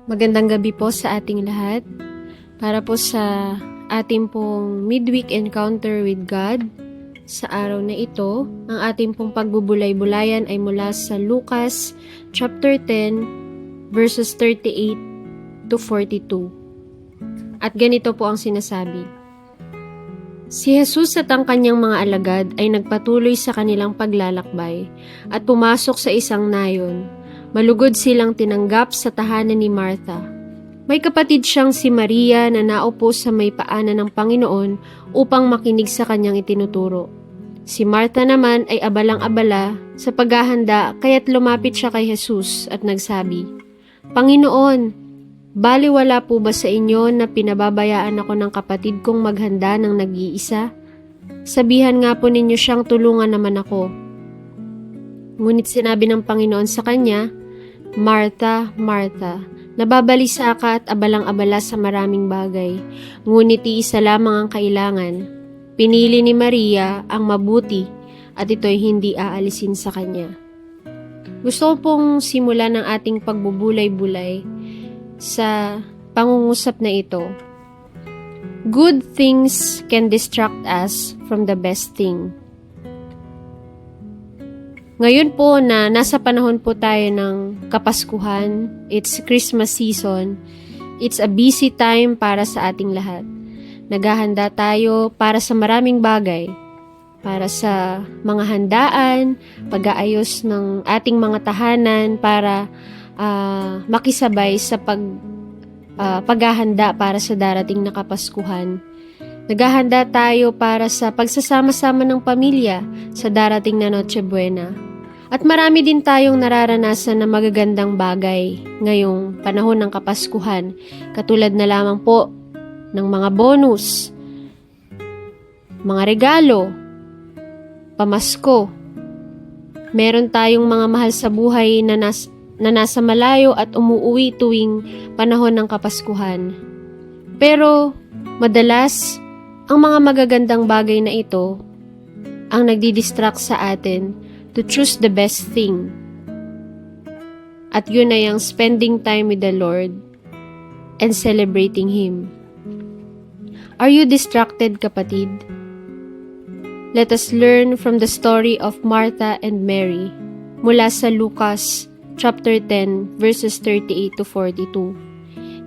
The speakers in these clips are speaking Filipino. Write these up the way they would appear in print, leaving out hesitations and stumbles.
Magandang gabi po sa ating lahat. Para po sa ating pong midweek encounter with God, sa araw na ito, ang ating pong pagbubulay-bulayan ay mula sa Lucas chapter 10 verses 38 to 42. At ganito po ang sinasabi. Si Jesus at ang kanyang mga alagad ay nagpatuloy sa kanilang paglalakbay at pumasok sa isang nayon. Malugod silang tinanggap sa tahanan ni Martha. May kapatid siyang si Maria na naupo sa may paanan ng Panginoon upang makinig sa kanyang itinuturo. Si Martha naman ay abalang-abala sa paghahanda kaya't lumapit siya kay Jesus at nagsabi, Panginoon, baliwala po ba sa inyo na pinababayaan ako ng kapatid kong maghanda ng nag-iisa? Sabihan nga po ninyo siyang tulungan naman ako. Ngunit sinabi ng Panginoon sa kanya, Martha, Martha, nababalisa ka at abalang-abala sa maraming bagay, ngunit iisa lamang ang kailangan. Pinili ni Maria ang mabuti at ito'y hindi aalisin sa kanya. Gusto ko pong simulan ng ating pagbubulay-bulay sa pangungusap na ito. Good things can distract us from the best thing. Ngayon po na nasa panahon po tayo ng Kapaskuhan, it's Christmas season, it's a busy time para sa ating lahat. Naghahanda tayo para sa maraming bagay, para sa mga handaan, pag-aayos ng ating mga tahanan para makisabay sa paghahanda para sa darating na Kapaskuhan. Naghahanda tayo para sa pagsasama-sama ng pamilya sa darating na Noche Buena. At marami din tayong nararanasan na magagandang bagay ngayong panahon ng Kapaskuhan, katulad na lamang po ng mga bonus, mga regalo, pamasko. Meron tayong mga mahal sa buhay na nasa malayo at umuuwi tuwing panahon ng Kapaskuhan. Pero madalas, ang mga magagandang bagay na ito ang nagdidistract sa atin to choose the best thing. At yun ay ang spending time with the Lord and celebrating Him. Are you distracted, kapatid? Let us learn from the story of Martha and Mary mula sa Lucas chapter 10 verses 38 to 42.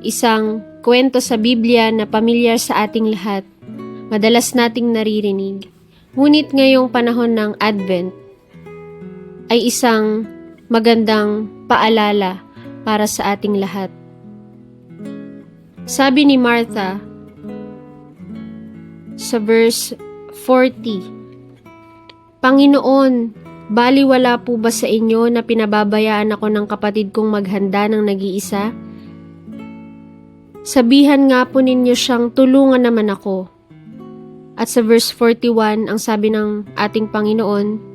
Isang kwento sa Biblia na pamilyar sa ating lahat, madalas nating naririnig. Ngunit ngayong panahon ng Advent ay isang magandang paalala para sa ating lahat. Sabi ni Martha sa verse 40, Panginoon, baliwala po ba sa inyo na pinababayaan ako ng kapatid kong maghanda ng nag-iisa? Sabihan nga po ninyo siyang tulungan naman ako. At sa verse 41, ang sabi ng ating Panginoon,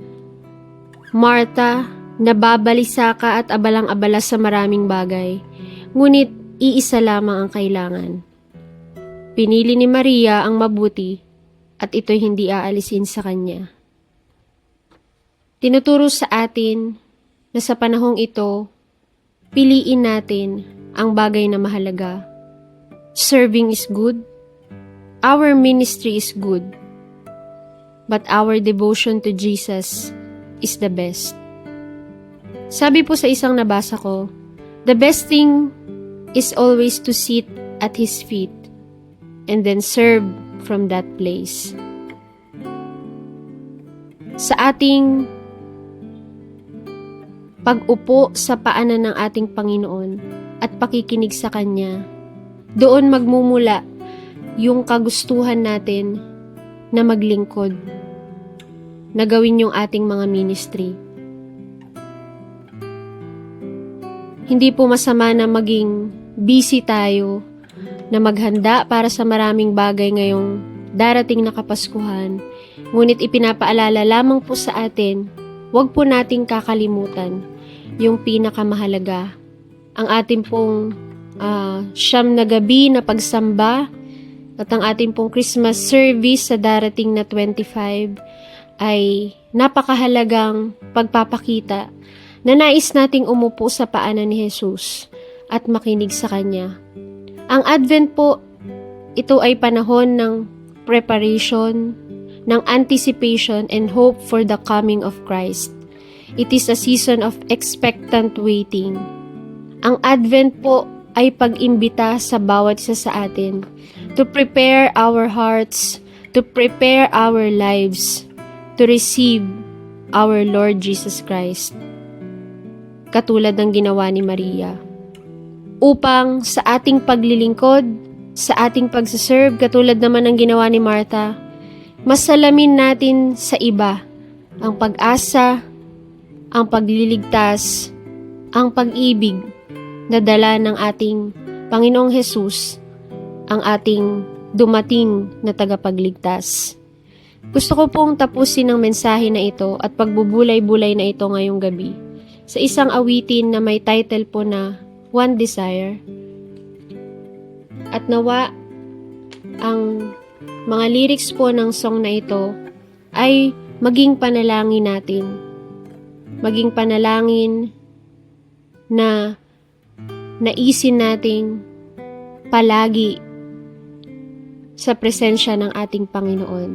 Martha, nababalisa ka at abalang-abala sa maraming bagay, ngunit iisa lamang ang kailangan. Pinili ni Maria ang mabuti at ito'y hindi aalisin sa kanya. Tinuturo sa atin na sa panahong ito, piliin natin ang bagay na mahalaga. Serving is good. Our ministry is good. But our devotion to Jesus is the best. Sabi po sa isang nabasa ko, the best thing is always to sit at His feet and then serve from that place. Sa ating pag-upo sa paanan ng ating Panginoon at pakikinig sa Kanya, doon magmumula yung kagustuhan natin na maglingkod, na gawin yung ating mga ministry. Hindi po masama na maging busy tayo, na maghanda para sa maraming bagay ngayong darating na Kapaskuhan. Ngunit ipinapaalala lamang po sa atin, huwag po nating kakalimutan yung pinakamahalaga. Ang ating pong siyam na gabi na pagsamba at ang ating pong Christmas service sa darating na 25 ay napakahalagang pagpapakita na nais nating umupo sa paanan ni Jesus at makinig sa Kanya. Ang Advent po, ito ay panahon ng preparation, ng anticipation and hope for the coming of Christ. It is a season of expectant waiting. Ang Advent po ay pag-imbita sa bawat isa sa atin to prepare our hearts, to prepare our lives, to receive our Lord Jesus Christ. Katulad ng ginawa ni Maria. Upang sa ating paglilingkod, sa ating pagsaserve, katulad naman ng ginawa ni Martha, masalamin natin sa iba ang pag-asa, ang pagliligtas, ang pag-ibig na dala ng ating Panginoong Hesus, ang ating dumating na tagapagligtas. Gusto ko pong tapusin ang mensahe na ito at pagbubulay-bulay na ito ngayong gabi sa isang awitin na may title po na One Desire. At nawa ang mga lyrics po ng song na ito ay maging panalangin natin. Maging panalangin na naisin nating palagi sa presensya ng ating Panginoon.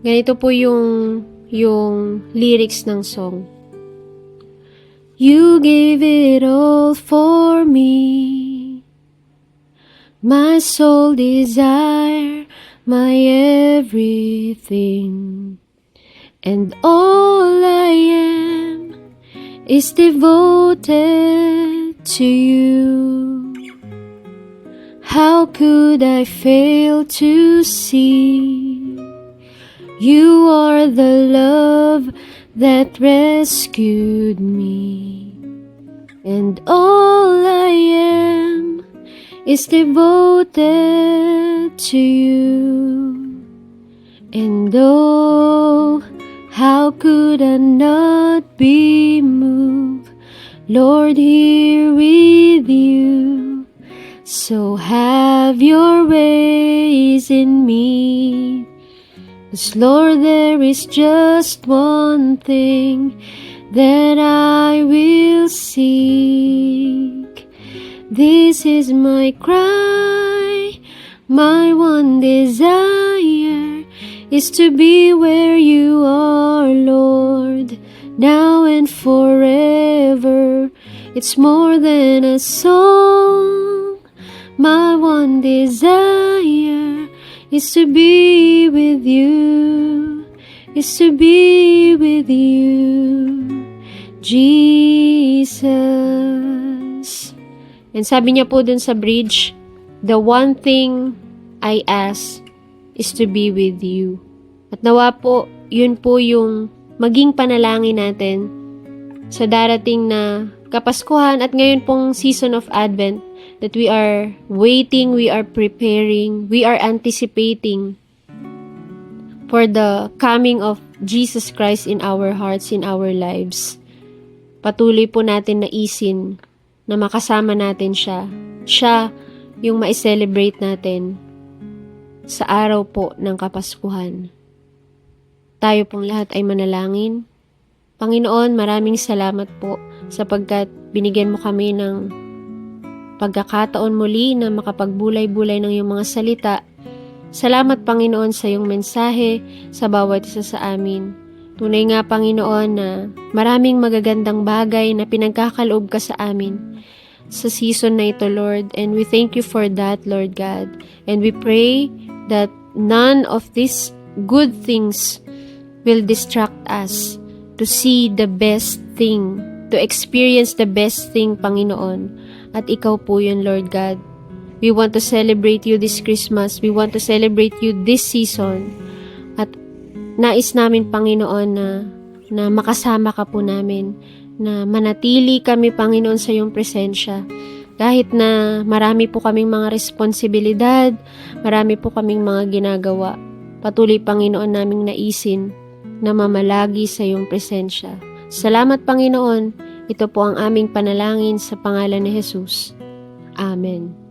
Ganito po yung lyrics ng song. You gave it all for me, my sole desire, my everything, and all I am is devoted to you. How could I fail to see you are the love that rescued me, and all I am is devoted to you. And oh, how could I not be moved, Lord, here with you? So have your ways in me. 'Cause Lord, there is just one thing that I will seek. This is my cry, my one desire is to be where you are, Lord, now and forever. It's more than a song, my one desire is to be with you, is to be with you, Jesus. And sabi niya po dun sa bridge, the one thing I ask is to be with you. At nawa po, yun po yung maging panalangin natin sa darating na Kapaskuhan at ngayon pong season of Advent, that we are waiting, we are preparing, we are anticipating for the coming of Jesus Christ in our hearts, in our lives. Patuloy po natin naisin na makasama natin siya. Siya yung ma-celebrate natin sa araw po ng Kapaskuhan. Tayo pong lahat ay manalangin. Panginoon, maraming salamat po sapagkat binigyan mo kami ng pagkakataon muli na makapagbulay-bulay ng iyong mga salita. Salamat, Panginoon, sa iyong mensahe sa bawat isa sa amin. Tunay nga, Panginoon, na maraming magagandang bagay na pinagkakaloob ka sa amin sa season na ito, Lord. And we thank you for that, Lord God. And we pray that none of these good things will distract us to see the best thing, to experience the best thing, Panginoon. At ikaw po yun, Lord God. We want to celebrate you this Christmas. We want to celebrate you this season. At nais namin, Panginoon, na makasama ka po namin, na manatili kami, Panginoon, sa iyong presensya. Kahit na marami po kaming mga responsibilidad, marami po kaming mga ginagawa. Patuloy, Panginoon, naming naisin na mamalagi sa iyong presensya. Salamat, Panginoon. Ito po ang aming panalangin sa pangalan ni Jesus. Amen.